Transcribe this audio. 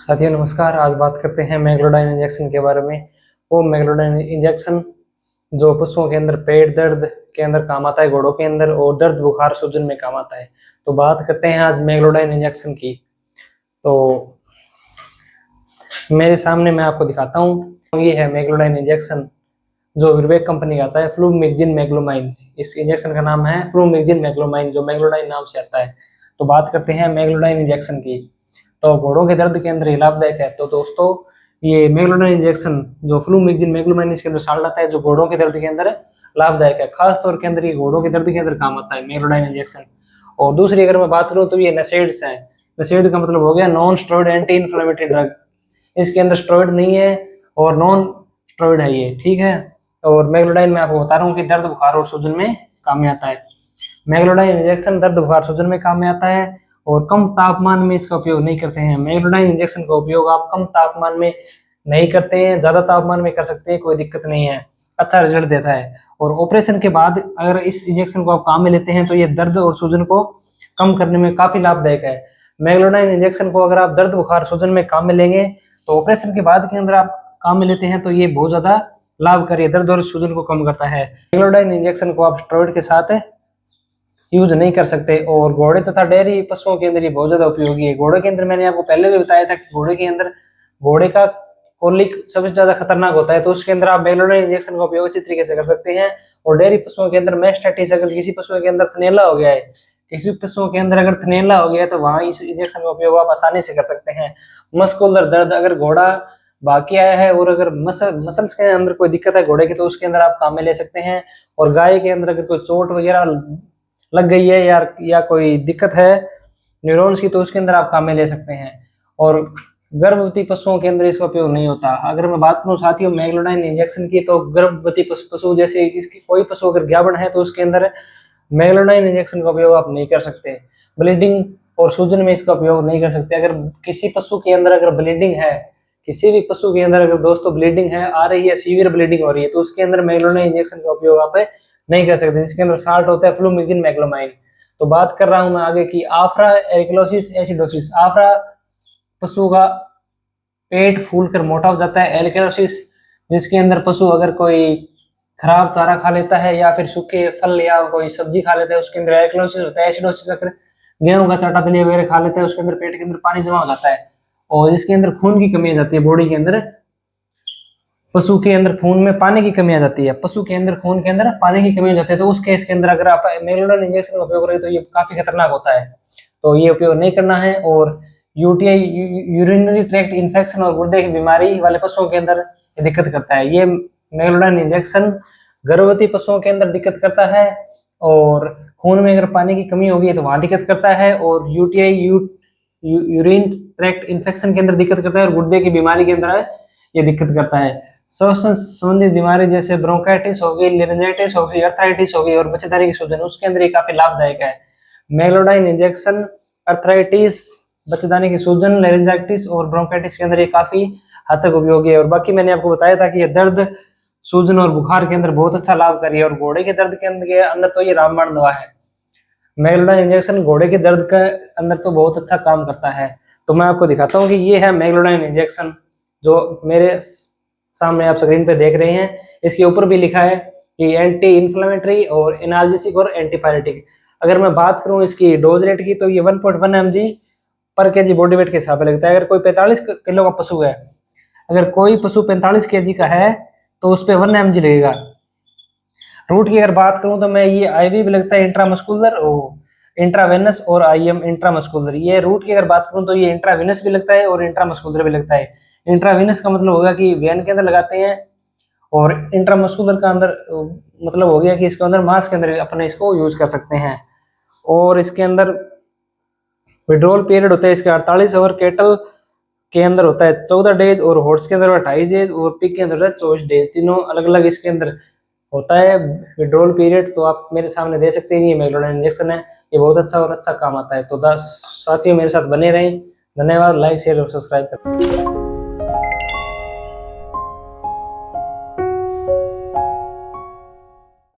साथियों नमस्कार। आज बात करते हैं मैग्लोडाइन इंजेक्शन के बारे में। वो मैग्लोडाइन इंजेक्शन जो पशुओं के अंदर पेट दर्द के अंदर काम आता है, घोड़ों के अंदर, और दर्द बुखार सूजन में काम आता है। तो बात करते हैं आज मैग्लोडाइन इंजेक्शन की। तो मेरे सामने मैं आपको दिखाता हूँ, ये है मैग्लोडाइन इंजेक्शन जो विवेक कंपनी का आता है, फ्लूमिक्जिन मैग्लोमाइन। इस इंजेक्शन का नाम है फ्लूमिक्जिन मैग्लोमाइन, जो मैग्लोडाइन नाम से आता है। तो बात करते हैं मैग्लोडाइन इंजेक्शन की। तो घोड़ों के दर्द के अंदर ये लाभदायक है। तो दोस्तों, ये मैग्लोडाइन इंजेक्शन जो फ्लूमिक्जिन मैग्लोमाइन इसके अंदर साल आता है, जो घोड़ों के दर्द के अंदर लाभदायक है। खास तौर के अंदर ये घोड़ों के दर्द के अंदर काम आता है मैग्लोडाइन इंजेक्शन। और दूसरी अगर मैं बात करूँ तो ये नसेड्स है। नसेड का मतलब हो गया non steroid anti inflammatory drug. इसके अंदर स्टेरॉइड नहीं है और नॉन स्टेरॉइड है ये, ठीक है। और मैग्लोडाइन मैं आपको बता रहा हूँ कि दर्द बुखार और सूजन में काम में आता है। मैग्लोडाइन इंजेक्शन दर्द बुखार सूजन में काम में आता है और कम तापमान में इसका उपयोग नहीं करते हैं। मैग्लोडाइन इंजेक्शन का उपयोग आप कम तापमान में नहीं करते हैं, ज्यादा तापमान में कर सकते हैं, कोई दिक्कत नहीं है, अच्छा रिजल्ट देता है। और ऑपरेशन के बाद अगर इस इंजेक्शन को आप काम में लेते हैं तो ये दर्द और सूजन को कम करने में काफी लाभदायक है। मैग्लोडाइन इंजेक्शन को अगर आप दर्द बुखार सूजन में काम में लेंगे तो ऑपरेशन के बाद के अंदर आप काम में लेते हैं तो ये बहुत ज्यादा लाभकारी, दर्द और सूजन को कम करता है। मैग्लोडाइन इंजेक्शन को आप स्टेरॉइड के साथ यूज नहीं कर सकते। और घोड़े तथा डेयरी पशुओं के अंदर ये बहुत ज्यादा उपयोगी है। घोड़े के अंदर मैंने आपको पहले भी बताया था कि घोड़े के अंदर घोड़े का कोलिक सबसे ज्यादा खतरनाक होता है, तो उसके अंदर आप मैग्लोडाइन इंजेक्शन का उपयोग अच्छी तरीके से कर सकते हैं। और डेयरी पशुओं के अंदर मैस्टाइटिस, अगर किसी पशु के अंदर थनैला हो गया है, किसी पशुओं के अंदर अगर थनैला हो गया है तो वहां इस इंजेक्शन का उपयोग आप आसानी से कर सकते हैं। मस्कुलर दर्द, अगर घोड़ा बाकी आया है और अगर मसल्स के अंदर कोई दिक्कत है घोड़े की, तो उसके अंदर आप काम में ले सकते हैं। और गाय के अंदर अगर कोई चोट वगैरह लग गई है या कोई दिक्कत है न्यूरॉन्स की, तो उसके अंदर आप काम में ले सकते हैं। और गर्भवती पशुओं के अंदर इसका उपयोग नहीं होता। अगर मैं बात करूं साथियों मैग्लोडाइन इंजेक्शन की, तो गर्भवती पशु जैसे इसकी कोई पशु अगर गाभिन है तो उसके अंदर मैग्लोडाइन इंजेक्शन का उपयोग आप नहीं कर सकते। ब्लीडिंग और सूजन में इसका उपयोग नहीं कर सकते। अगर किसी पशु के अंदर अगर ब्लीडिंग है, किसी भी पशु के अंदर अगर दोस्तों ब्लीडिंग है, आ रही है, सीवियर ब्लीडिंग हो रही है, तो उसके अंदर मैग्लोडाइन इंजेक्शन का उपयोग आप नहीं कर सकते, जिसके अंदर साल्ट होता है फ्लूमिक्जिन मैग्लोमाइन। तो बात कर रहा हूं मैं आगे की आफ्रा एरिक्लोसिस एसिडोसिस। आफ्रा पशु का पेट फूलकर मोटा हो जाता है। एरिक्लोसिस जिसके अंदर पशु अगर कोई खराब चारा खा लेता है या फिर सूखे फल या कोई सब्जी खा लेता है, उसके अंदर एरिक्लोसिस होता है। एसिडोसिस अगर गेहूं का चाटा दलिया वगैरह खा लेता है, उसके अंदर पेट के अंदर पानी जमा हो जाता है और जिसके अंदर खून की कमी आ जाती है। बॉडी के अंदर पशु के अंदर खून में पानी की कमी आ जाती है, पशु के अंदर खून के अंदर पानी की कमी हो जाती है, तो उस केस के अंदर अगर आप मैग्लोडाइन इंजेक्शन का उपयोग करें तो ये काफी खतरनाक होता है, तो ये उपयोग नहीं करना है। और यूटीआई यूरिनरी ट्रैक्ट इन्फेक्शन और गुर्दे की बीमारी वाले पशुओं के अंदर ये दिक्कत करता है। ये मैग्लोडाइन इंजेक्शन गर्भवती पशुओं के अंदर दिक्कत करता है और खून में अगर पानी की कमी होगी तो वहां दिक्कत करता है, और यूटीआई यूरिन ट्रैक्ट इन्फेक्शन के अंदर दिक्कत करता है, और गुर्दे की बीमारी के अंदर ये दिक्कत करता है। श्वसन संबंधित बीमारी जैसे ब्रोंकाइटिस हो गई, लेरिंजाइटिस हो गई, अर्थराइटिस हो गई और बच्चेदानी की सूजन, उसके अंदर ये काफी लाभदायक है। मैग्लोडाइन इंजेक्शन अर्थराइटिस, बच्चेदानी की सूजन, लेरिंजाइटिस और ब्रोंकाइटिस के अंदर ये काफी हद तक उपयोगी है। और बाकी मैंने आपको बताया था कि ये दर्द सूजन और बुखार के अंदर बहुत अच्छा लाभकारी है। और घोड़े के दर्द के अंदर तो ये रामबाण दवा है। मैग्लोडाइन इंजेक्शन घोड़े के दर्द के अंदर तो बहुत अच्छा काम करता है। तो मैं आपको दिखाता हूँ कि ये है मैग्लोडाइन इंजेक्शन जो मेरे सामने आप स्क्रीन पे देख रहे हैं। इसके ऊपर भी लिखा है कि एंटी इन्फ्लेमेटरी और एनाल्जेसिक और एंटीपायरेटिक। अगर मैं बात करूं इसकी डोज रेट की, तो ये 1.1 mg पर केजी बॉडी वेट के हिसाब से लगता है। अगर कोई 45 किलो का पशु है, अगर कोई पशु 45 केजी का है तो उस पर 1 mg लगेगा। रूट की अगर बात करूं तो मैं ये आईवी भी लगता है, इंट्रामस्कुलर और इंट्रावेनस और आईएम इंट्रामस्कुलर। ये रूट की अगर बात करूं तो ये इंट्रावेनस भी लगता है और इंट्रामस्कुलर भी लगता है। इंट्रावेनस का मतलब होगा कि वेन के अंदर लगाते हैं, और इंट्रामस्कुलर का अंदर मतलब हो गया कि इसके अंदर मांस के अंदर अपने इसको यूज कर सकते हैं। और इसके अंदर विड्रॉल पीरियड होता है इसके 48 और केटल के अंदर होता है 14 डेज, और हॉर्स के अंदर 28 डेज, और पिग के अंदर होता है 24 डेज। तीनों अलग अलग इसके अंदर होता है विड्रॉल पीरियड। तो आप मेरे सामने दे सकते हैं, ये मैग्लोडाइन इंजेक्शन है, ये बहुत अच्छा और अच्छा काम आता है। तो साथियों मेरे साथ बने रहें। धन्यवाद। लाइक शेयर और सब्सक्राइब करें।